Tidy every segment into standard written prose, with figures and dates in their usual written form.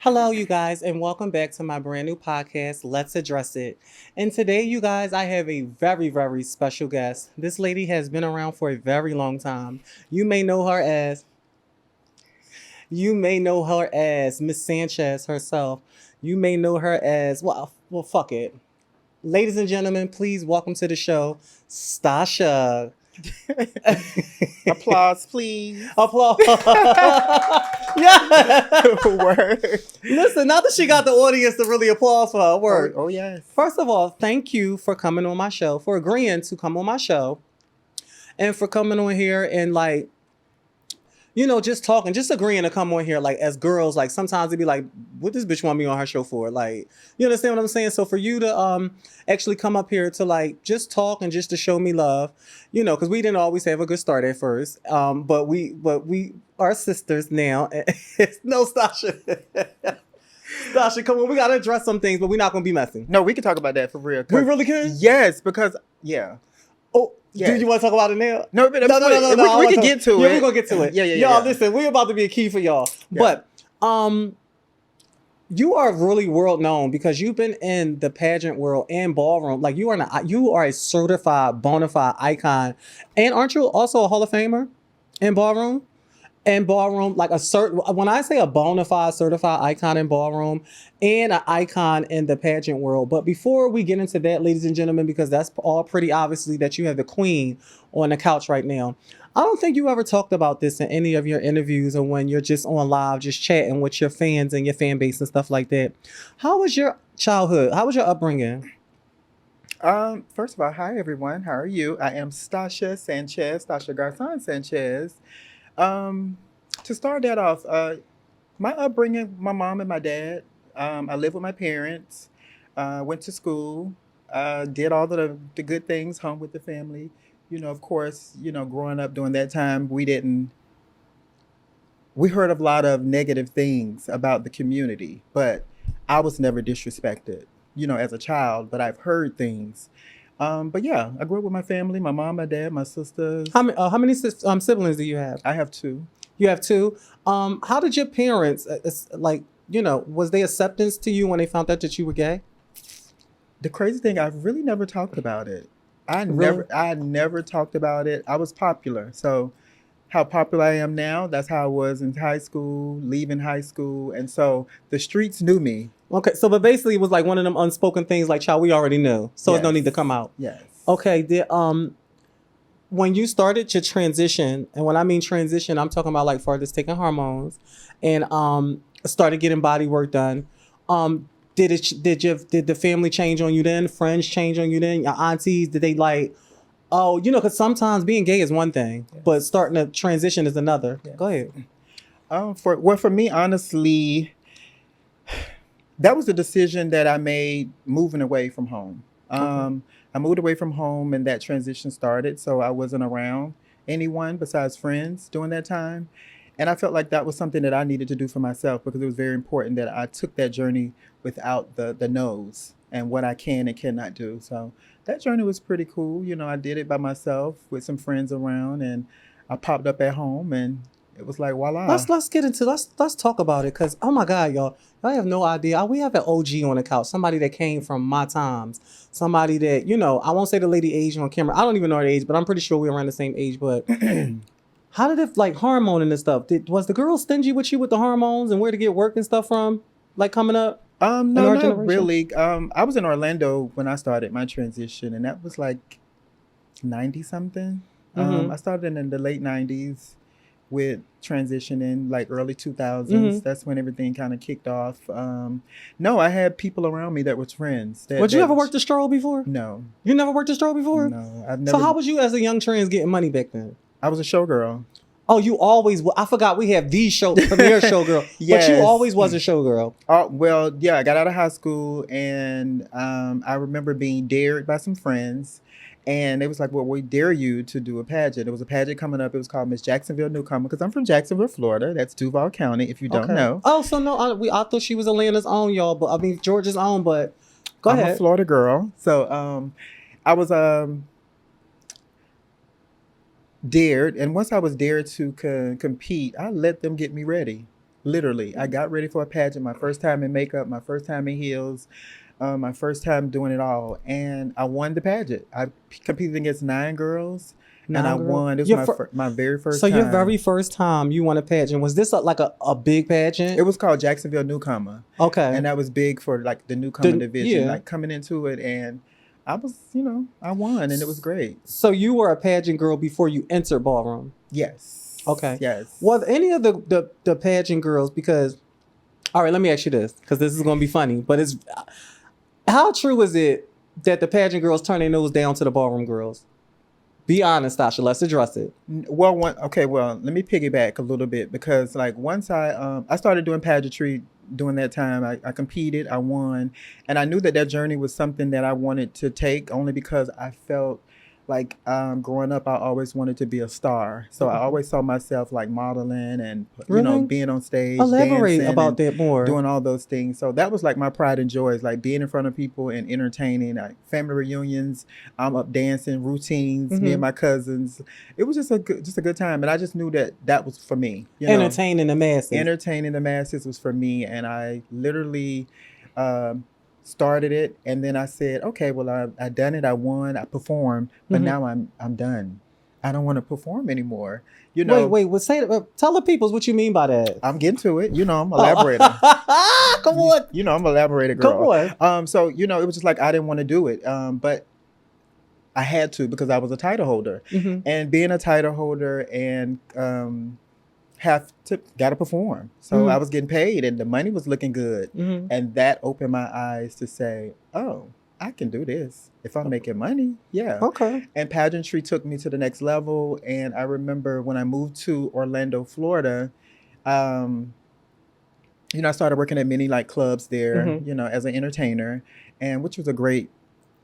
Hello, you guys, and welcome back to my brand new podcast, Let's Address It. And today, you guys, I have a very, very special guest. This lady has been around for a very long time. You may know her as, you may know her as Miss Sanchez herself. You may know her as, well, fuck it. Ladies and gentlemen, please welcome to the show, Stasha. Applause, please. Applause. Yeah. Word. Listen, not that she got the audience to really applaud for her work. Oh, yes. First of all, thank you for coming on my show, for agreeing to come on my show, and for coming on here and just talking, just agreeing to come on here. Like as girls, like sometimes they be like, "What this bitch want me on her show for?" Like, you understand what I'm saying? So for you to actually come up here to like just talk and just to show me love, because we didn't always have a good start at first, but we are sisters now. No, Stasha. Stasha, come on, we gotta address some things, but we're not gonna be messing. No, we can talk about that for real. We really can? Yes, because, yeah. Oh, yes. Do you want to talk about it now? No, but No. We can get to it. Yeah, we're gonna get to it. Yeah. Y'all, listen, we're about to be a key for y'all. Yeah. But you are really world known because you've been in the pageant world and ballroom. Like you are a certified bona fide icon, and aren't you also a Hall of Famer in ballroom? And ballroom, like when I say a bona fide certified icon in ballroom and an icon in the pageant world. But before we get into that, ladies and gentlemen, because that's all pretty obviously that you have the queen on the couch right now. I don't think you ever talked about this in any of your interviews or when you're just on live, just chatting with your fans and your fan base and stuff like that. How was your childhood? How was your upbringing? First of all, hi everyone. How are you? I am Stasha Sanchez, Stasha GARCON Sanchez. To start that off, my upbringing, my mom and my dad, I lived with my parents, went to school, did all the good things, home with the family. Of course, growing up during that time, we heard a lot of negative things about the community, but I was never disrespected, as a child, but I've heard things. But yeah, I grew up with my family, my mom, my dad, my sisters. How many siblings do you have? I have two. You have two. How did your parents, was they acceptance to you when they found out that you were gay? The crazy thing, I've really never talked about it. Really? I never talked about it. I was popular. So how popular I am now, that's how I was in high school, leaving high school. And so the streets knew me. Okay, so but basically it was like one of them unspoken things like, child, we already knew. So there's no need to come out. Yes. Okay, when you started your transition, and when I mean transition, I'm talking about like farthest taking hormones and started getting body work done. Did the family change on you then? Friends change on you then? Your aunties, did they like, oh, because sometimes being gay is one thing, yes, but starting a transition is another. Yes. Go ahead. For me, honestly, that was a decision that I made moving away from home. Okay. I moved away from home and that transition started. So I wasn't around anyone besides friends during that time. And I felt like that was something that I needed to do for myself because it was very important that I took that journey without the no's and what I can and cannot do. So that journey was pretty cool. I did it by myself with some friends around and I popped up at home and it was like, voila. Let's talk about it. Cause oh my God, y'all have no idea. We have an OG on the couch. Somebody that came from my times. Somebody that, I won't say the lady age on camera. I don't even know her age, but I'm pretty sure we're around the same age. But how did it like hormone and stuff? Was the girl stingy with you with the hormones and where to get work and stuff from? Like coming up? No, not really. I was in Orlando when I started my transition and that was like 90 something. Mm-hmm. I started in the late 90s. With transitioning like early 2000s. Mm-hmm. That's when everything kind of kicked off. No, I had people around me that were friends. Would you ever worked a stroll before? No. You never worked a stroll before? No, I've never. So how was you as a young trans getting money back then? I was a showgirl. Oh, you always, I forgot we have the premier showgirl. Yes. But you always was a showgirl. Well, yeah, I got out of high school and I remember being dared by some friends. And it was like, well, we dare you to do a pageant. It was a pageant coming up. It was called Miss Jacksonville Newcomer because I'm from Jacksonville, Florida. That's Duval County, if you don't know. Oh, so no, I thought she was Atlanta's own, y'all. But I mean, Georgia's own, but go ahead. I'm a Florida girl. So I was dared. And once I was dared to compete, I let them get me ready. Literally, I got ready for a pageant. My first time in makeup, my first time in heels, my first time doing it all, and I won the pageant. I competed against 9 girls, and I Now, girl, won. It was my very so first your time. very first time you won a pageant, was this like a big It pageant? was called Jacksonville Newcomer, Okay. and that was big for like the newcomer division, Yeah. like coming into it, and I was, I won, and it was great. So you were a pageant girl before you entered ballroom. Yes. Okay. Yes. Was any of the pageant girls, because, all right, let me ask you this, because this is going to be funny, but it's, how true is it that the pageant girls turn their nose down to the ballroom girls? Be honest, Tasha. Let's address it. Well, let me piggyback a little bit, because like once I started doing pageantry during that time, I competed, I won, and I knew that journey was something that I wanted to take, only because I felt like growing up, I always wanted to be a star. So I always saw myself like modeling and Really? being on stage, Elaborate dancing, about and that more. doing all those things. So that was like my pride and joy, is like being in front of people and entertaining, like family reunions. I'm up dancing, routines, me and my cousins. It was just a good time, and I just knew that was for me. Entertaining the masses. Entertaining the masses was for me, and I literally started it, and then I said, okay, well, I done it, I won, I performed, but now I'm done. I don't want to perform anymore. Wait. Well, tell the peoples what you mean by that. I'm getting to it. I'm a elaborator. Come on. I'm a elaborator girl. Come on. So it was just like I didn't want to do it, but I had to, because I was a title holder, and being a title holder and gotta perform. So I was getting paid, and the money was looking good, and that opened my eyes to say, oh, I can do this if I'm making money. Yeah. Okay. And pageantry took me to the next level. And I remember when I moved to Orlando, Florida, I started working at many like clubs there, as an entertainer, and which was a great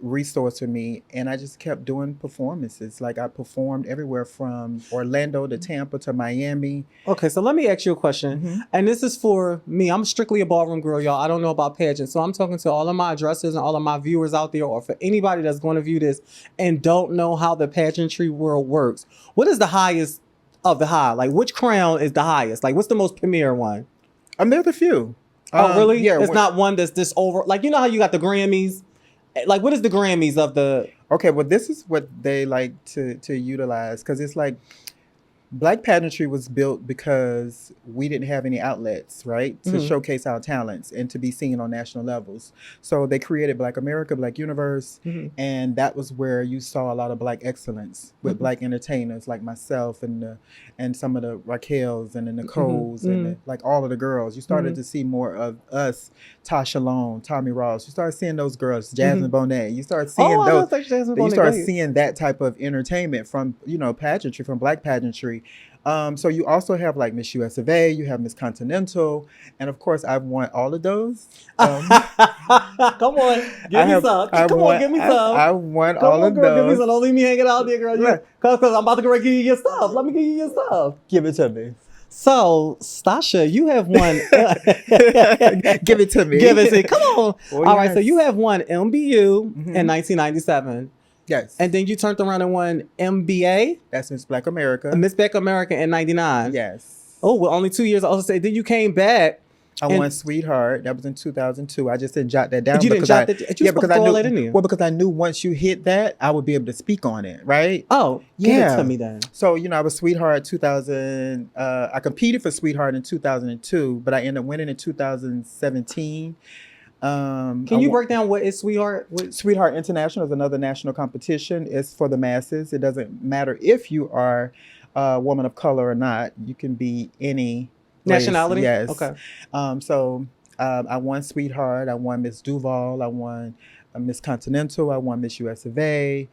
resource for me. And I just kept doing performances. Like I performed everywhere from Orlando to Tampa to Miami. Okay, so let me ask you a question. And this is for me. I'm strictly a ballroom girl, y'all. I don't know about pageants. So I'm talking to all of my addresses and all of my viewers out there, or for anybody that's going to view this and don't know how the pageantry world works. What is the highest of the high? Like, which crown is the highest? Like, what's the most premier one? There's a few. Oh, really? Yeah. It's not one that's this over. Like, you know how you got the Grammys? Like, what is the Grammys of the... Okay, well, this is what they like to utilize, because it's like Black pageantry was built because we didn't have any outlets, right, to showcase our talents and to be seen on national levels. So they created Black America, Black Universe, and that was where you saw a lot of Black excellence with Black entertainers like myself and some of the Raquels and the Nicoles and like all of the girls. You started to see more of us, Tasha Long, Tommy Ross. You started seeing those girls, Jasmine Bonet. You started seeing those. You started seeing that type of entertainment from pageantry, from Black pageantry. So you also have like Miss US of A, you have Miss Continental, and of course I've won all of those. Come on, give me some. I won all of girl, those. Give me some. Don't leave me hanging out there, girl. Because I'm about to go give you your stuff. Let me give you your stuff. Give it to me. So, Stasha, you have won. Give it to me. Give it to me. Come on. Well, all right, so you have won MBU in 1997. Yes. And then you turned around and won MBA. That's Miss Black America. Miss Black America in 99. Yes. Oh, well, only 2 years. I also say, then you came back. I won Sweetheart. That was in 2002. I just didn't jot that down. You didn't jot that? Because I knew. Well, because I knew once you hit that, I would be able to speak on it, right? Oh, give it to me then. So I was Sweetheart 2000. I competed for Sweetheart in 2002, but I ended up winning in 2017. Can you break down what is Sweetheart? Sweetheart International is another national competition. It's for the masses. It doesn't matter if you are a woman of color or not. You can be any nationality. Yes. Okay. I won Sweetheart. I won Miss Duval. I won Miss Continental. I won Miss US of A.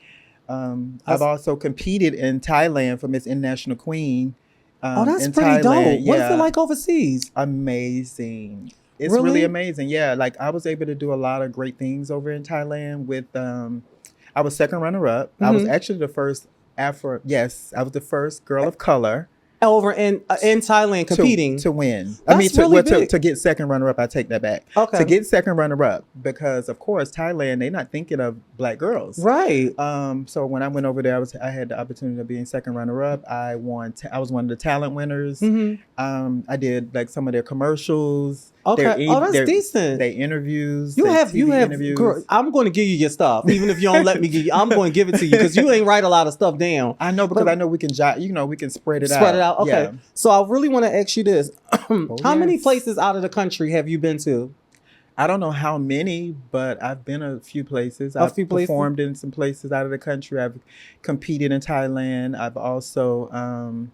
I've also competed in Thailand for Miss International Queen. That's pretty dope. What is it like overseas? Amazing. It's really amazing. Yeah, like I was able to do a lot of great things over in Thailand with, I was second runner up. I was actually the first I was the first girl of color. over in Thailand competing to win. That's really big. To get second runner up. I take that back. Okay. To get second runner up, because of course Thailand, they're not thinking of black girls, right? So when I went over there, I had the opportunity of being second runner up. I won. I was one of the talent winners. Mm-hmm. I did like some of their commercials. Okay. That's decent. They interviews. You have interviews. girl, I'm going to give you your stuff, even if you don't let me give you. I'm going to give it to you because you ain't write a lot of stuff down. I know, because I know we can we can spread it out. Spread it out. Okay. Yeah. So I really want to ask you this: how many places out of the country have you been to? I don't know how many, but I've been a few places. I've performed in some places out of the country. I've competed in Thailand. I've also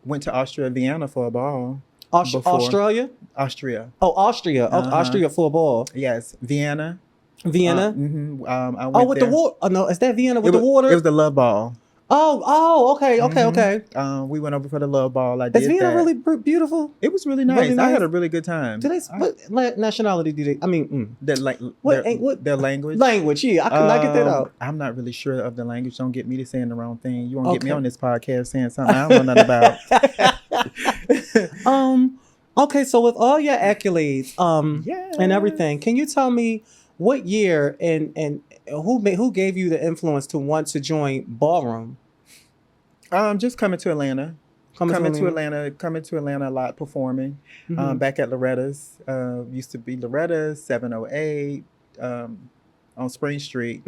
went to Austria, Vienna for a ball. Australia? Austria. Oh, Austria. Austria for a ball. Yes. Vienna. I went with there. the water. Oh, no, is that Vienna with the water? It was the Love Ball. Okay. We went over for the Love Ball. Is Vienna really beautiful? It was really nice. I had a really good time. What nationality do they? I mean, their language. Language, yeah. I could not get that out. I'm not really sure of the language. Don't get me to saying the wrong thing. You won't get me on this podcast saying something I don't know nothing about. Okay, so with all your accolades, and everything, can you tell me what year and who gave you the influence to want to join ballroom? Just coming to Atlanta. Coming to Atlanta a lot, performing. Back at Loretta's. Used to be Loretta's, 708. On Spring Street.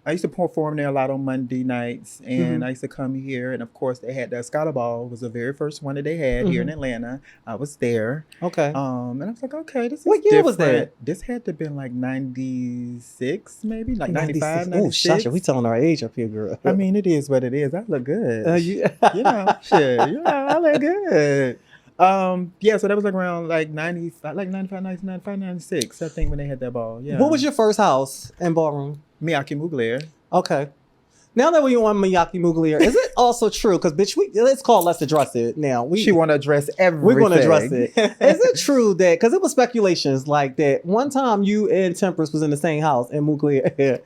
I used to perform there a lot on Monday nights, and I used to come here, and of course they had the Escala Ball. Was the very first one that they had here in Atlanta. I was there. Okay. And I was like, okay, this is what year different. Was that? This had to have been like 96, maybe like 95, 96. Oh, Sasha, we telling our age up here, girl. I mean, it is what it is. I look good. Shit, I look good. So that was like around like 95, 96, I think, when they had that ball. Yeah. What was your first house in ballroom? Miyake Mugler. Okay. Now that we on Miyake Mugler, is it also true? Because bitch, let's address it now. She want to address everything. We're going to address it. Is it true that, because it was speculations like that, one time you and Temperance was in the same house in Mugler, and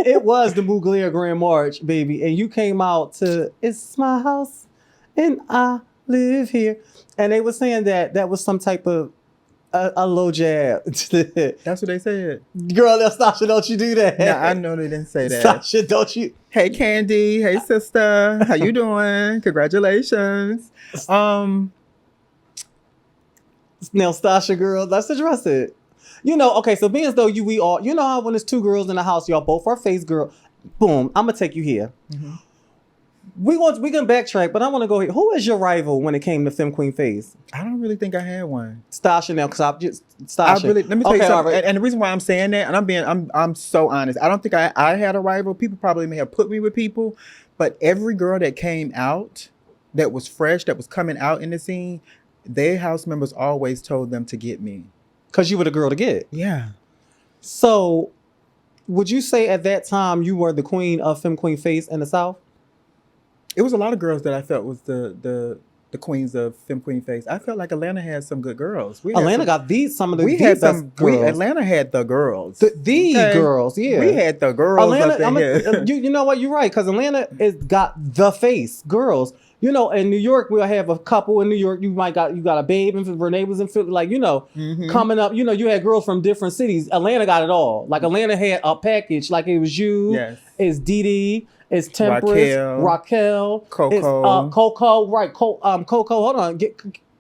it was the Mugler Grand March, baby, and you came out to, it's my house and I live here. And they were saying that was some type of a low jab. That's what they said. Girl, Stasha, don't you do that. Nah, I know they didn't say that. Stasha, don't you? Hey, Candy. Hey, sister. How you doing? Congratulations. Now, Stasha, girl, let's address it. Okay, so being as though we all, how when there's two girls in the house, y'all both are face girl. Boom, I'm going to take you here. We can backtrack, but I want to go here. Who is your rival when it came to Femme Queen phase? I don't really think I had one. Stasha now, because Stasha. Let me tell you something. Right. And the reason why I'm saying that, and I'm so honest, I don't think I had a rival. People probably may have put me with people, but every girl that came out, that was fresh, that was coming out in the scene, their house members always told them to get me. Because you were the girl to get. Yeah. So, would you say at that time you were the queen of Femme Queen phase in the South? It was a lot of girls that I felt was the queens of Femme Queen phase. I felt like Atlanta had some good girls. Atlanta got some of the best girls. Atlanta had the girls. The girls, yeah. We had the girls Atlanta, you know what? You're right, because Atlanta got the face girls. In New York, we'll have a couple in New York. You got a Babe, and Renee was in Philly. Coming up, you had girls from different cities. Atlanta got it all. Like Atlanta had a package. Like it was you, it's Dee Dee, it's Temperance, Raquel, Coco, it's, Coco, right? Coco, hold on,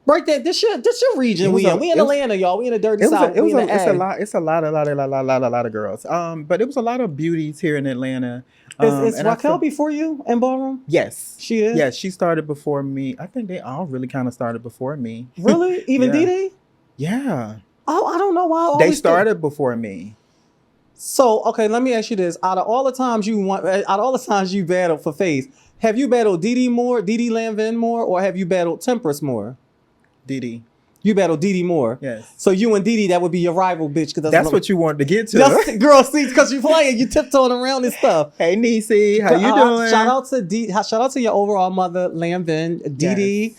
right there. This your region. We in Atlanta, y'all. We in the dirty South. It's a lot of girls. But it was a lot of beauties here in Atlanta. Is Raquel before you in ballroom? Yes, she is. Yes, she started before me. I think they all really kind of started before me. Really, even Dee Dee? Yeah. Oh, I don't know why. They started before me. So, okay, let me ask you this: out of all the times you battled for face, have you battled Dee Dee more, Dee Dee Lanvin more, or have you battled Temperance more? Dee Dee. You battled Dee Dee more. Yes. So you and Dee Dee, that would be your rival, bitch. That's what you wanted to get to. Girl, see, because you playing, you tiptoeing around this stuff. Hey, Niecy, how you doing? Shout out to your overall mother, Lanvin, Dee Dee.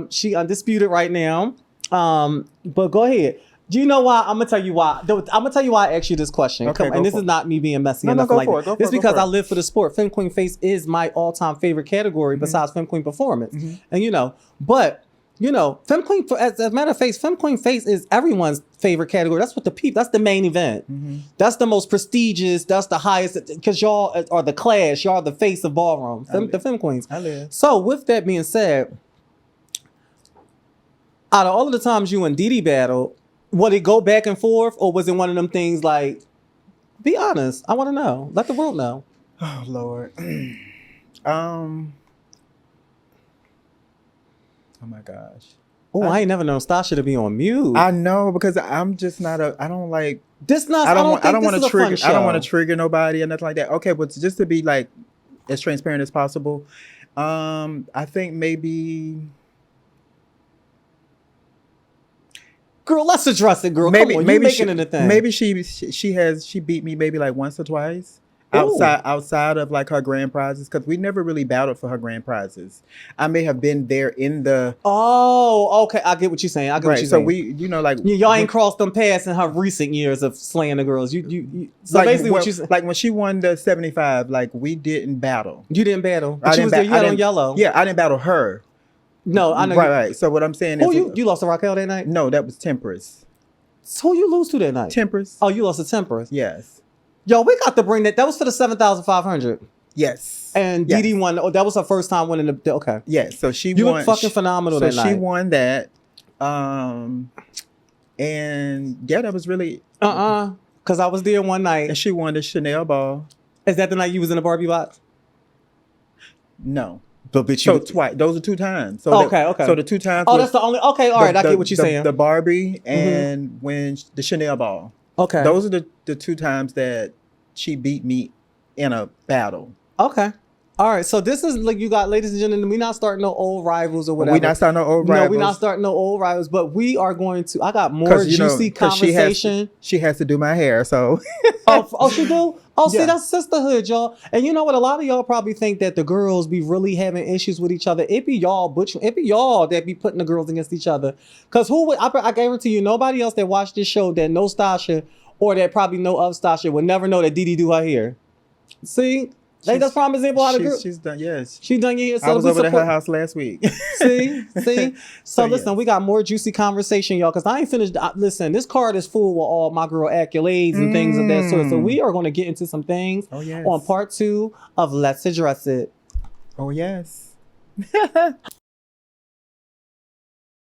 She undisputed right now. But go ahead. Do you know why? I'm gonna tell you why. I'm gonna tell you why I asked you this question. Okay, and this is not me being messy or nothing like that. It's because I live for the sport. Femme Queen Face is my all-time favorite category besides Femme Queen Performance. And Femme Queen, as a matter of fact, Femme Queen Face is everyone's favorite category. That's what that's the main event. That's the most prestigious. That's the highest, because y'all are the class. Y'all are the face of ballroom. The Femme Queens. So with that being said, out of all of the times you and Didi battle, would it go back and forth, or was it one of them things like, be honest, I want to know. Let the world know. Oh, Lord. Oh my gosh. Oh, I ain't never known Stasha to be on mute. I know, because I'm just not I don't like this. Not. I don't want to trigger. I don't want to trigger nobody or nothing like that. Okay, but just to be like as transparent as possible. I think maybe. Girl, let's address it, girl. Maybe, come on, maybe making it a thing. Maybe she beat me maybe like once or twice. Outside of like her grand prizes, because we never really battled for her grand prizes. I may have been there in the. Oh, okay. I get what you're saying. I get what you're saying. So we, like y'all ain't crossed them paths in her recent years of slaying the girls. You so like, basically what you said. Like when she won the 75, like we didn't battle. You didn't battle. But she was there. You had on yellow. Yeah, I didn't battle her. No, I know. Right. So what I'm saying is, you lost to Raquel that night? No, that was Temperance. So who you lose to that night? Temperance. Oh, you lost to Temperance. Yes. Yo, we got to bring that. That was for the 7,500. Yes. And Didi won. Oh, that was her first time winning the. Okay. Yes. So she won. You look fucking phenomenal that night. So she won that. And yeah, that was really. Because I was there one night. And she won the Chanel ball. Is that the night you was in the Barbie box? No. But bitch, so twice. Those are 2 times. So okay. So the 2 times. Oh, that's the only. Okay, all right. I get what you're saying. The Barbie and when the Chanel ball. Okay. Those are the 2 times that she beat me in a battle. Okay. All right. So this is like, you got, ladies and gentlemen, we're not starting no old rivals or whatever. We're not starting no old rivals. No, we're not starting no old rivals, but we are going to, I got more juicy conversation. She has to do my hair, so. oh, she do? Oh, see, that's sisterhood, y'all. And you know what? A lot of y'all probably think that the girls be really having issues with each other. It be y'all that be putting the girls against each other. Because I guarantee you, nobody else that watched this show that knows Stasha or that probably know of Stasha would never know that Didi do her hair. See? That's prime example how the girl. She's done, yes. She done your hair. So I was over at her house last week. See? So listen, we got more juicy conversation, y'all, because I ain't finished. Listen, this card is full with all my girl accolades and things of that sort. So we are going to get into some things on part 2 of Let's Address It. Oh, yes.